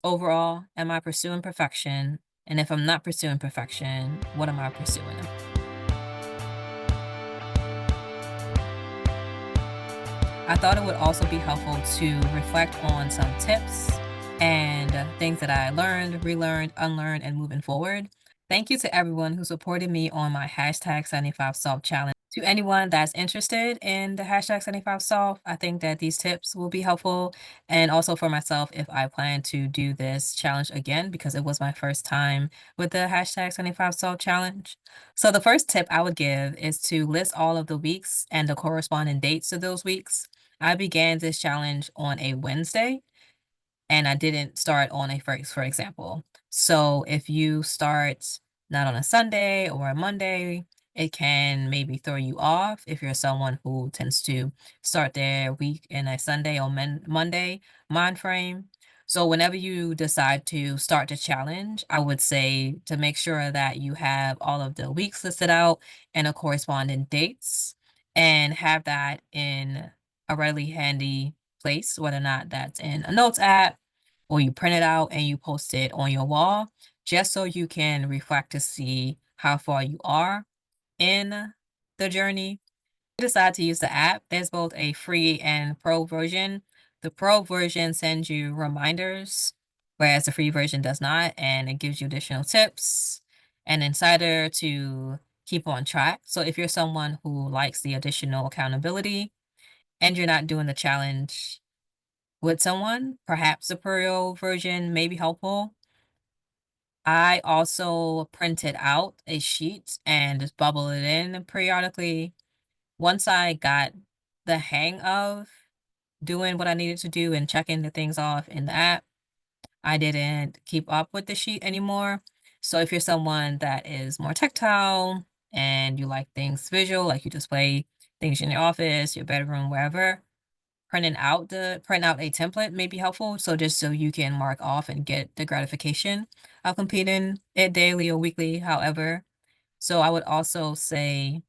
Overall, am I pursuing perfection? And if I'm not pursuing perfection, what am I pursuing? I thought it would also be helpful to reflect on some tips and things that I learned, relearned, unlearned, and moving forward. Thank you to everyone who supported me on my hashtag 75 Solve challenge. To anyone that's interested in the hashtag 75 Solve, I think that these tips will be helpful. And also for myself, if I plan to do this challenge again, because it was my first time with the hashtag 75 Solve challenge. So the first tip I would give is to list all of the weeks and the corresponding dates of those weeks. I began this challenge on a Wednesday and I didn't start on a first, for example. So if you start not on a Sunday or a Monday, it can maybe throw you off if you're someone who tends to start their week in a Sunday or Monday mind frame. So whenever you decide to start the challenge, I would say to make sure that you have all of the weeks listed out and the corresponding dates and have that in a really handy place, whether or not that's in a notes app or you print it out and you post it on your wall, just so you can reflect to see how far you are in the journey. Decide to use the app. There's both a free and pro version. The pro version sends you reminders, whereas the free version does not, and it gives you additional tips and insider to keep on track. So if you're someone who likes the additional accountability and you're not doing the challenge with someone, perhaps the pro version may be helpful. I also printed out a sheet and just bubble it in periodically. Once I got the hang of doing what I needed to do and checking the things off in the app, I didn't keep up with the sheet anymore. So if you're someone that is more tactile and you like things visual, like you display things in your office, your bedroom, wherever, print out a template may be helpful. So just so you can mark off and get the gratification of completing it daily or weekly, however. So I would also say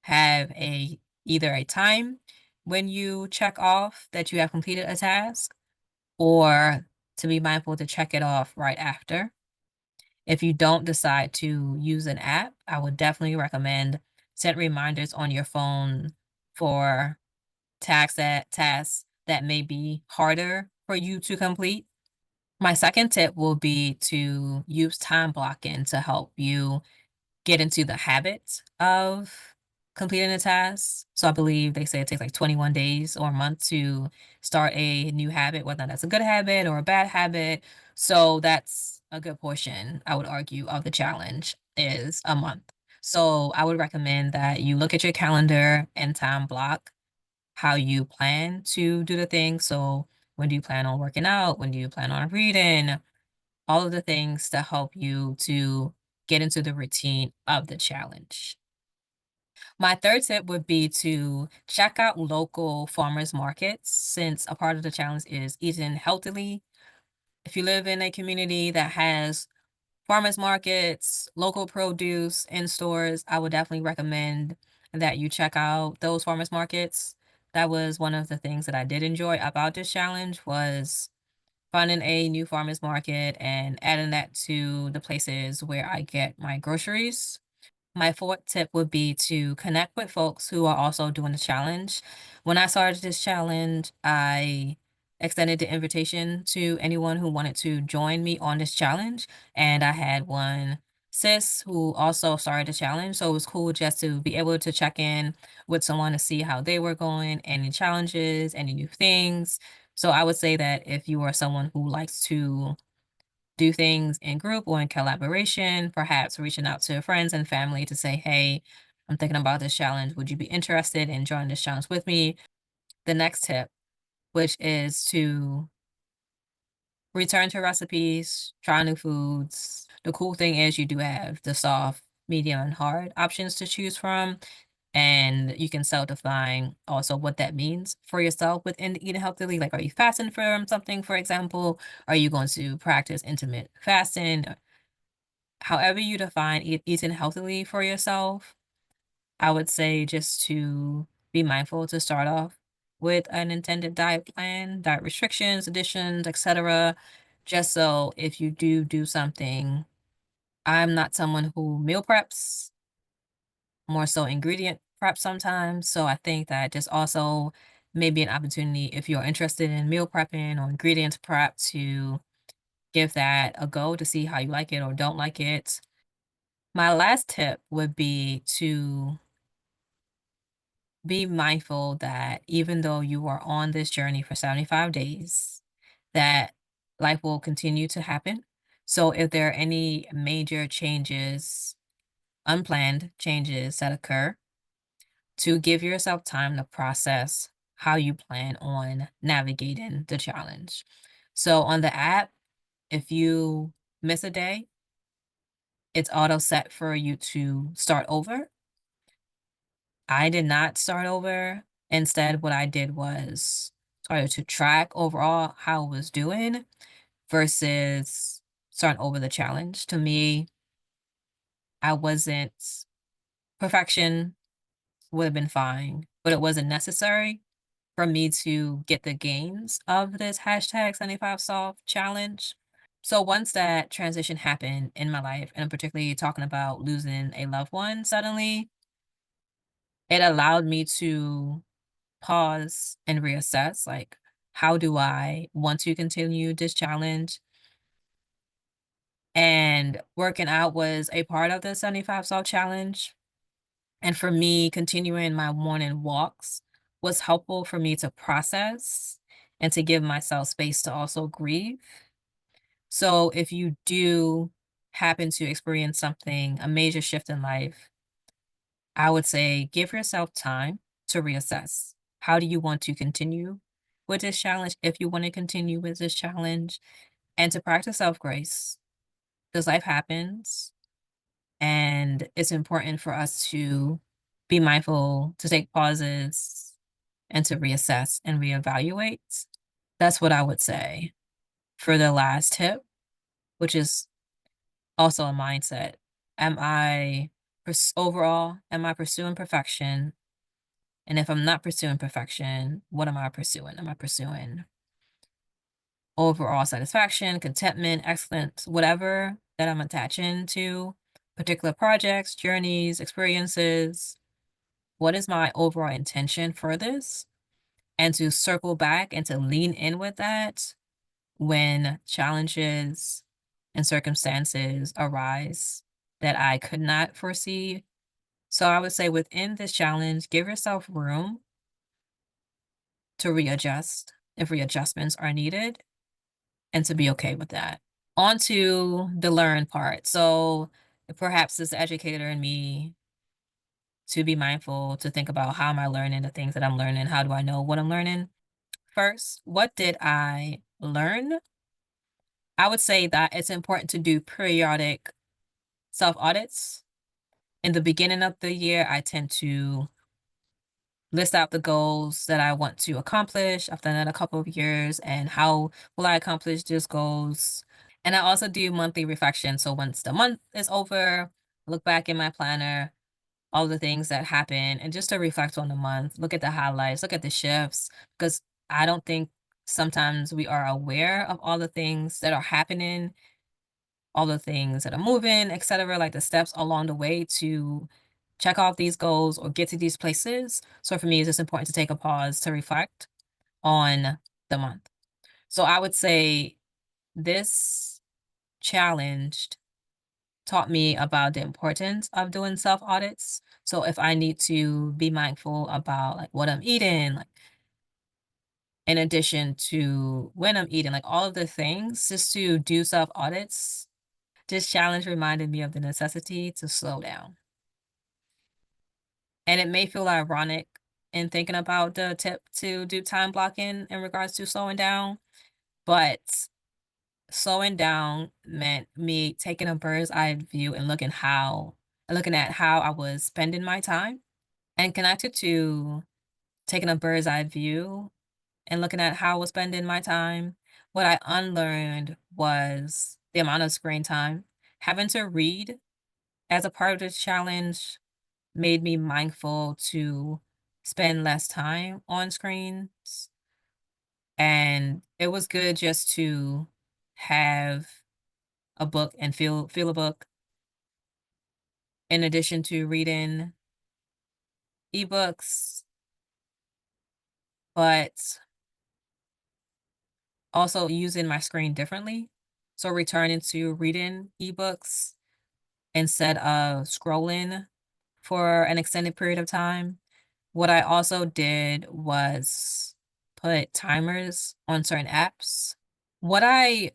have a either a time when you check off that you have completed a task or to be mindful to check it off right after. If you don't decide to use an app, I would definitely recommend set reminders on your phone for tasks that may be harder for you to complete. My second tip will be to use time blocking to help you get into the habit of completing a task. So I believe they say it takes like 21 days or a month to start a new habit, whether that's a good habit or a bad habit. So that's a good portion, I would argue, of the challenge is a month. So I would recommend that you look at your calendar and time block how you plan to do the thing. So when do you plan on working out? When do you plan on reading? All of the things to help you to get into the routine of the challenge. My third tip would be to check out local farmers markets since a part of the challenge is eating healthily. If you live in a community that has farmers markets, local produce in stores, I would definitely recommend that you check out those farmers markets. That was one of the things that I did enjoy about this challenge was finding a new farmers market and adding that to the places where I get my groceries. My fourth tip would be to connect with folks who are also doing the challenge. When I started this challenge, I extended the invitation to anyone who wanted to join me on this challenge. And I had one sis who also started the challenge. So it was cool just to be able to check in with someone to see how they were going, any challenges, any new things. So I would say that if you are someone who likes to do things in group or in collaboration, perhaps reaching out to friends and family to say, hey, I'm thinking about this challenge. Would you be interested in joining this challenge with me? The next tip, which is to return to recipes, try new foods. The cool thing is you do have the soft, medium, and hard options to choose from. And you can self-define also what that means for yourself within eating healthily. Like, are you fasting from something, for example? Are you going to practice intermittent fasting? However you define eating healthily for yourself, I would say just to be mindful to start off with an intended diet plan, diet restrictions, additions, etc. just so if you do something, I'm not someone who meal preps, more so ingredient prep sometimes. So I think that just also may be an opportunity if you're interested in meal prepping or ingredients prep to give that a go to see how you like it or don't like it. My last tip would be to be mindful that even though you are on this journey for 75 days, that life will continue to happen. So if there are any major changes, unplanned changes that occur, to give yourself time to process how you plan on navigating the challenge. So on the app, if you miss a day, it's auto set for you to start over. I did not start over. Instead, what I did was started to track overall how I was doing versus starting over the challenge. To me, I wasn't perfection would have been fine, but it wasn't necessary for me to get the gains of this hashtag 75 solve challenge. So once that transition happened in my life, and I'm particularly talking about losing a loved one suddenly, it allowed me to pause and reassess like, how do I want to continue this challenge? And working out was a part of the 75 solve challenge. And for me, continuing my morning walks was helpful for me to process and to give myself space to also grieve. So if you do happen to experience something, a major shift in life, I would say give yourself time to reassess. How do you want to continue with this challenge? If you want to continue with this challenge, and to practice self grace, because life happens. And it's important for us to be mindful, to take pauses, and to reassess and reevaluate. That's what I would say for the last tip, which is also a mindset. Am I overall, am I pursuing perfection? And if I'm not pursuing perfection, what am I pursuing? Am I pursuing overall satisfaction, contentment, excellence, whatever that I'm attaching to particular projects, journeys, experiences? What is my overall intention for this? And to circle back and to lean in with that when challenges and circumstances arise that I could not foresee. So I would say within this challenge, give yourself room to readjust if readjustments are needed and to be okay with that. On to the learn part. So perhaps as the educator in me to be mindful, to think about how am I learning the things that I'm learning? How do I know what I'm learning? First, what did I learn? I would say that it's important to do periodic self audits. In the beginning of the year, I tend to list out the goals that I want to accomplish. I've done that a couple of years, and how will I accomplish these goals? And I also do monthly reflection. So once the month is over, look back in my planner, all the things that happen, and just to reflect on the month, look at the highlights, look at the shifts, because I don't think sometimes we are aware of all the things that are happening, all the things that are moving, etc., like the steps along the way to check off these goals or get to these places. So for me, it's just important to take a pause to reflect on the month. So I would say this challenge taught me about the importance of doing self audits. So if I need to be mindful about like what I'm eating, like in addition to when I'm eating, like all of the things, just to do self audits. This challenge reminded me of the necessity to slow down. And it may feel ironic in thinking about the tip to do time blocking in regards to slowing down, but slowing down meant me taking a bird's eye view and looking at how I was spending my time, and connected to taking a bird's eye view and looking at how I was spending my time. What I unlearned was the amount of screen time. Having to read as a part of this challenge made me mindful to spend less time on screens. And it was good just to have a book and feel a book in addition to reading ebooks, but also using my screen differently. So returning to reading ebooks instead of scrolling for an extended period of time. What I also did was put timers on certain apps. What I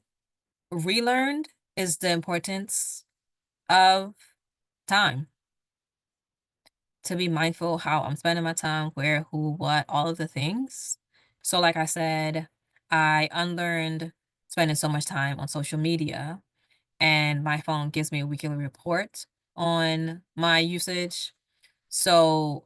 relearned is the importance of time, to be mindful how I'm spending my time, where, who, what, all of the things. So, like I said, I unlearned spending so much time on social media, and my phone gives me a weekly report on my usage. So,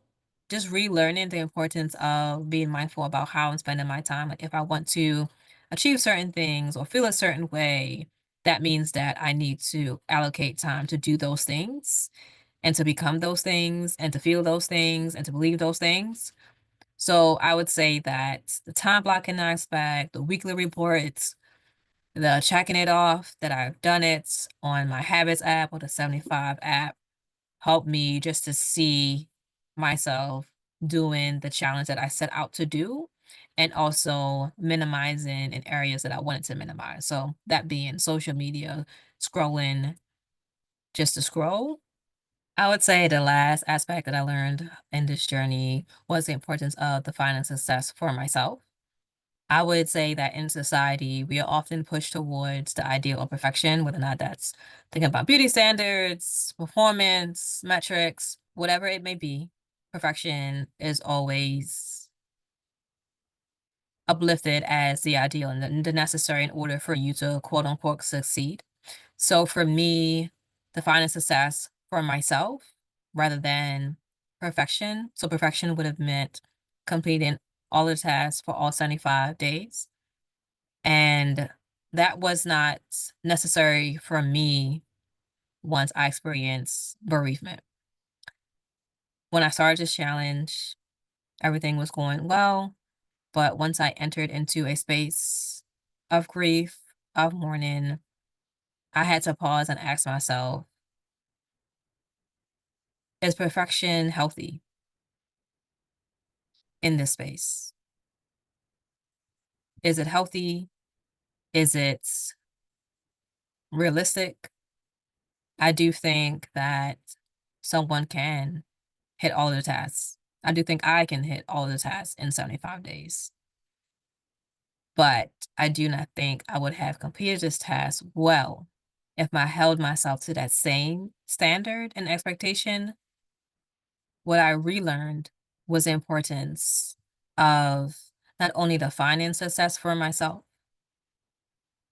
just relearning the importance of being mindful about how I'm spending my time. Like, if I want to achieve certain things or feel a certain way, that means that I need to allocate time to do those things and to become those things and to feel those things and to believe those things. So I would say that the time blocking aspect, the weekly reports, the checking it off that I've done it on my habits app or the 75 app helped me just to see myself doing the challenge that I set out to do and also minimizing in areas that I wanted to minimize. So that being social media, scrolling just to scroll. I would say the last aspect that I learned in this journey was the importance of defining success for myself. I would say that in society, we are often pushed towards the ideal of perfection, whether or not that's thinking about beauty standards, performance, metrics, whatever it may be. Perfection is always uplifted as the ideal and the necessary in order for you to quote unquote succeed. So for me, defining success for myself rather than perfection. So perfection would have meant completing all the tasks for all 75 days. And that was not necessary for me once I experienced bereavement. When I started this challenge, everything was going well. But once I entered into a space of grief, of mourning, I had to pause and ask myself, is perfection healthy in this space? Is it healthy? Is it realistic? I do think that someone can hit all of the tasks. I do think I can hit all of the tasks in 75 days. But I do not think I would have completed this task well if I held myself to that same standard and expectation. What I relearned was the importance of not only defining success for myself,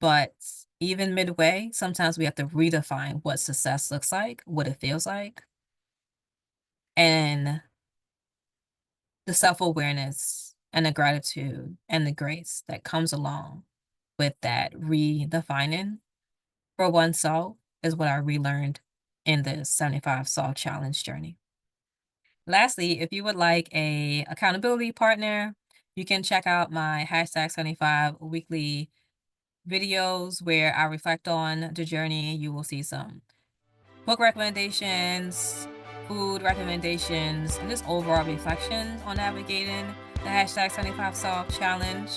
but even midway, sometimes we have to redefine what success looks like, what it feels like, and the self-awareness and the gratitude and the grace that comes along with that redefining for oneself is what I relearned in this 75 Solve Challenge journey. Lastly, if you would like a accountability partner, you can check out my hashtag 75 weekly videos where I reflect on the journey. You will see some book recommendations, food recommendations, and just overall reflections on navigating the hashtag 75 Solve Challenge.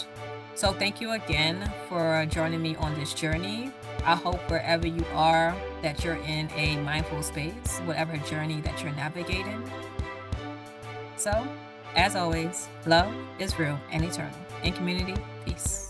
So thank you again for joining me on this journey. I hope wherever you are that you're in a mindful space, whatever journey that you're navigating. So, as always, love is real and eternal. In community, peace.